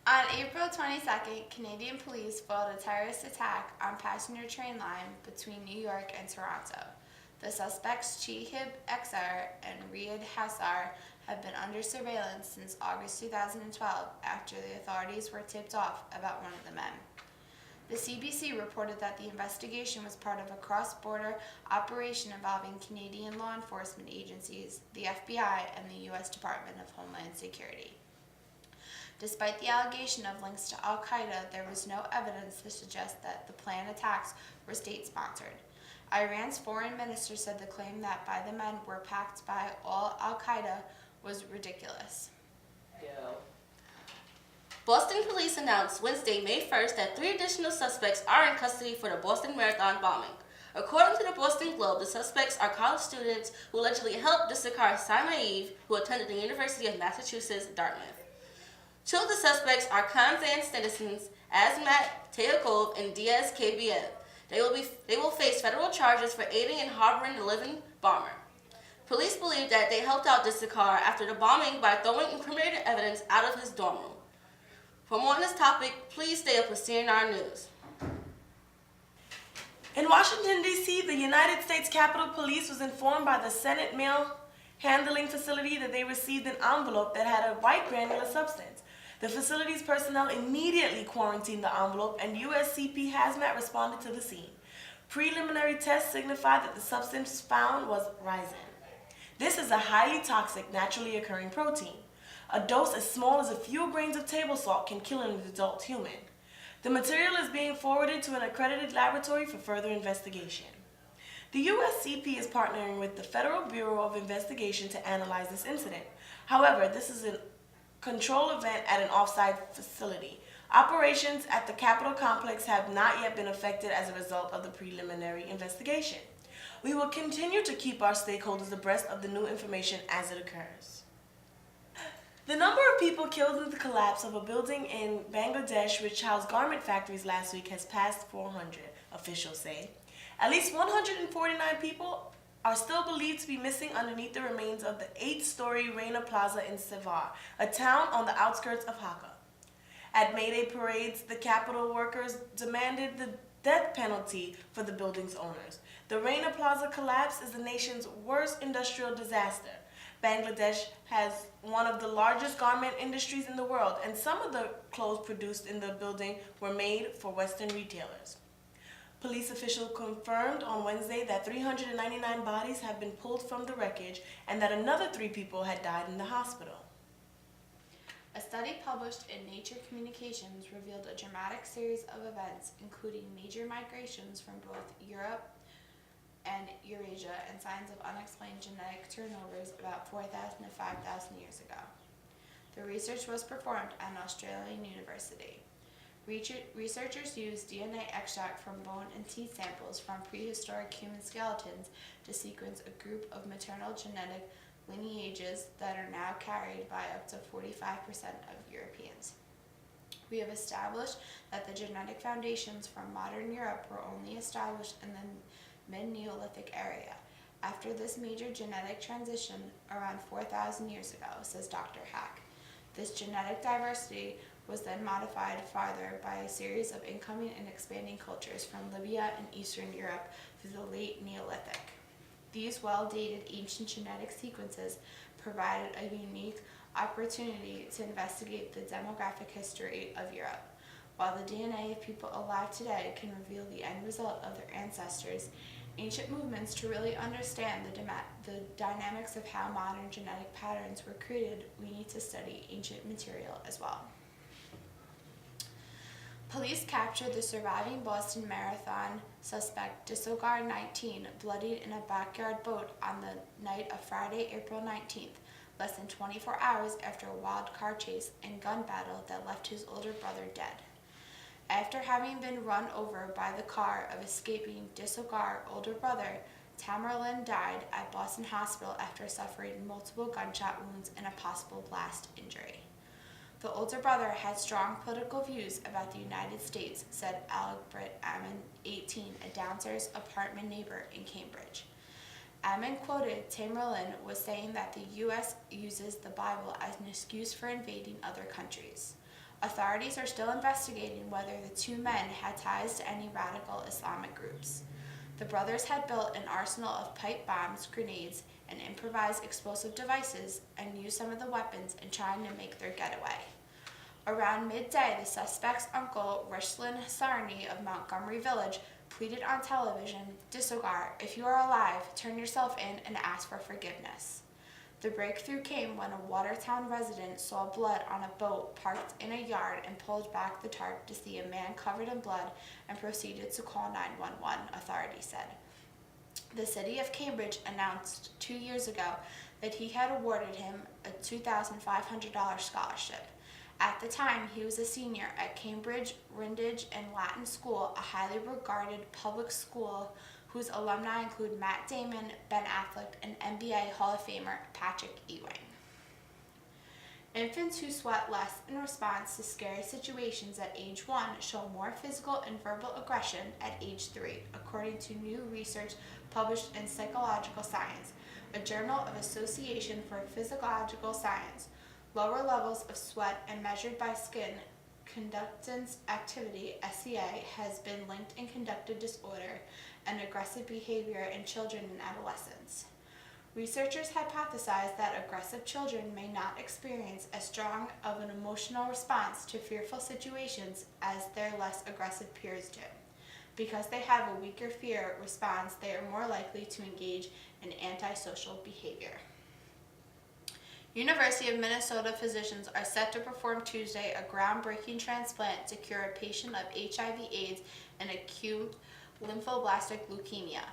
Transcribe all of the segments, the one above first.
On April 22nd, Canadian police foiled a terrorist attack on passenger train line between New York and Toronto. The suspects Chihib Exar and Riyad Hassar have been under surveillance since August 2012 after the authorities were tipped off about one of the men. The CBC reported that the investigation was part of a cross-border operation involving Canadian law enforcement agencies, the FBI, and the U.S. Department of Homeland Security. Despite the allegation of links to al-Qaeda, there was no evidence to suggest that the planned attacks were state-sponsored. Iran's foreign minister said the claim that by the men were packed by all al-Qaeda was ridiculous. Boston police announced Wednesday, May 1st, that 3 additional suspects are in custody for the Boston Marathon bombing. According to the Boston Globe, the suspects are college students who allegedly helped Disakar Samaev, who attended the University of Massachusetts, Dartmouth. 2 of the suspects are Kansan citizens, Azmat Teokov and Diaz KBF. They will face federal charges for aiding and harboring the living bomber. Police believe that they helped out Disakar after the bombing by throwing incriminating evidence out of his dorm room. For more on this topic, please stay up with CNR News. In Washington, D.C., the United States Capitol Police was informed by the Senate mail handling facility that they received an envelope that had a white granular substance. The facility's personnel immediately quarantined the envelope, and USCP Hazmat responded to the scene. Preliminary tests signified that the substance found was ricin. This is a highly toxic, naturally occurring protein. A dose as small as a few grains of table salt can kill an adult human. The material is being forwarded to an accredited laboratory for further investigation. The USCP is partnering with the Federal Bureau of Investigation to analyze this incident. However, this is a control event at an off-site facility. Operations at the Capitol complex have not yet been affected as a result of the preliminary investigation. We will continue to keep our stakeholders abreast of the new information as it occurs. The number of people killed in the collapse of a building in Bangladesh which housed garment factories last week has passed 400, officials say. At least 149 people are still believed to be missing underneath the remains of the 8-story Rana Plaza in Sevar, a town on the outskirts of Dhaka. At May Day parades, the Capitol workers demanded the death penalty for the building's owners. The Rana Plaza collapse is the nation's worst industrial disaster. Bangladesh has one of the largest garment industries in the world, and some of the clothes produced in the building were made for Western retailers. Police officials confirmed on Wednesday that 399 bodies have been pulled from the wreckage and that another 3 people had died in the hospital. A study published in Nature Communications revealed a dramatic series of events, including major migrations from both Europe and Eurasia and signs of unexplained genetic turnovers about 4,000 to 5,000 years ago. The research was performed at an Australian university. Researchers used DNA extract from bone and teeth samples from prehistoric human skeletons to sequence a group of maternal genetic lineages that are now carried by up to 45% of Europeans. We have established that the genetic foundations from modern Europe were only established in the mid-Neolithic area. After this major genetic transition around 4,000 years ago, says Dr. Hack. This genetic diversity was then modified farther by a series of incoming and expanding cultures from Libya and Eastern Europe through the late Neolithic. These well-dated ancient genetic sequences provided a unique opportunity to investigate the demographic history of Europe. While the DNA of people alive today can reveal the end result of their ancestors' ancient movements, to really understand the dynamics of how modern genetic patterns were created, we need to study ancient material as well. Police captured the surviving Boston Marathon suspect Disakar 19, bloodied in a backyard boat on the night of Friday, April 19th, less than 24 hours after a wild car chase and gun battle that left his older brother dead. After having been run over by the car of escaping Disakar older brother, Tamerlan died at Boston Hospital after suffering multiple gunshot wounds and a possible blast injury. The older brother had strong political views about the United States, said Albert Ammon, 18, a downstairs apartment neighbor in Cambridge. Ammon quoted Tamerlan was saying that the U.S. uses the Bible as an excuse for invading other countries. Authorities are still investigating whether the two men had ties to any radical Islamic groups. The brothers had built an arsenal of pipe bombs, grenades, and improvised explosive devices and used some of the weapons in trying to make their getaway. Around midday, the suspect's uncle, Ruslan Sarni of Montgomery Village, pleaded on television, "Disogar, if you are alive, turn yourself in and ask for forgiveness." The breakthrough came when a Watertown resident saw blood on a boat parked in a yard and pulled back the tarp to see a man covered in blood and proceeded to call 911, authorities said. The city of Cambridge announced 2 years ago that he had awarded him a $2,500 scholarship. At the time, he was a senior at Cambridge Rindage and Latin School, a highly regarded public school whose alumni include Matt Damon, Ben Affleck, and NBA Hall of Famer Patrick Ewing. Infants who sweat less in response to scary situations at age 1 show more physical and verbal aggression at age 3, according to new research published in Psychological Science, a journal of Association for Physiological Science. Lower levels of sweat and measured by skin conductance activity, SCA, has been linked in conductive disorder and aggressive behavior in children and adolescents. Researchers hypothesize that aggressive children may not experience as strong of an emotional response to fearful situations as their less aggressive peers do. Because they have a weaker fear response, they are more likely to engage in antisocial behavior. University of Minnesota physicians are set to perform Tuesday a groundbreaking transplant to cure a patient of HIV/AIDS and acute lymphoblastic leukemia.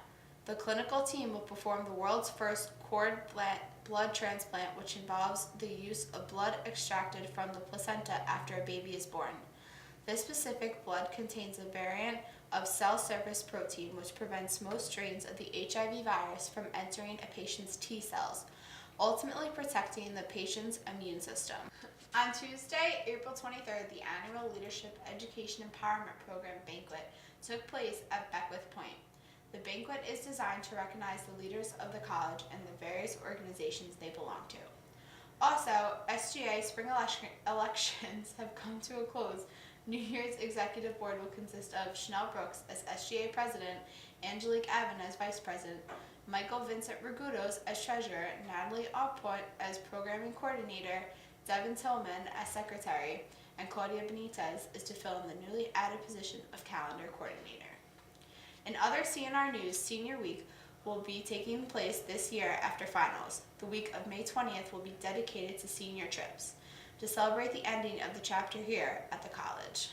The clinical team will perform the world's first cord blood transplant, which involves the use of blood extracted from the placenta after a baby is born. This specific blood contains a variant of cell surface protein which prevents most strains of the HIV virus from entering a patient's T cells, ultimately protecting the patient's immune system. On Tuesday, April 23rd, the annual Leadership Education Empowerment Program banquet took place at Beckwith Point. The banquet is designed to recognize the leaders of the college and the various organizations they belong to. Also, SGA spring elections have come to a close. New Year's executive board will consist of Chanel Brooks as SGA president, Angelique Evan as vice president, Michael Vincent Ragudos as treasurer, Natalie Alport as programming coordinator, Devin Tillman as secretary, and Claudia Benitez is to fill in the newly added position of calendar coordinator. In other CNR news, Senior Week will be taking place this year after finals. The week of May 20th will be dedicated to senior trips to celebrate the ending of the chapter here at the college.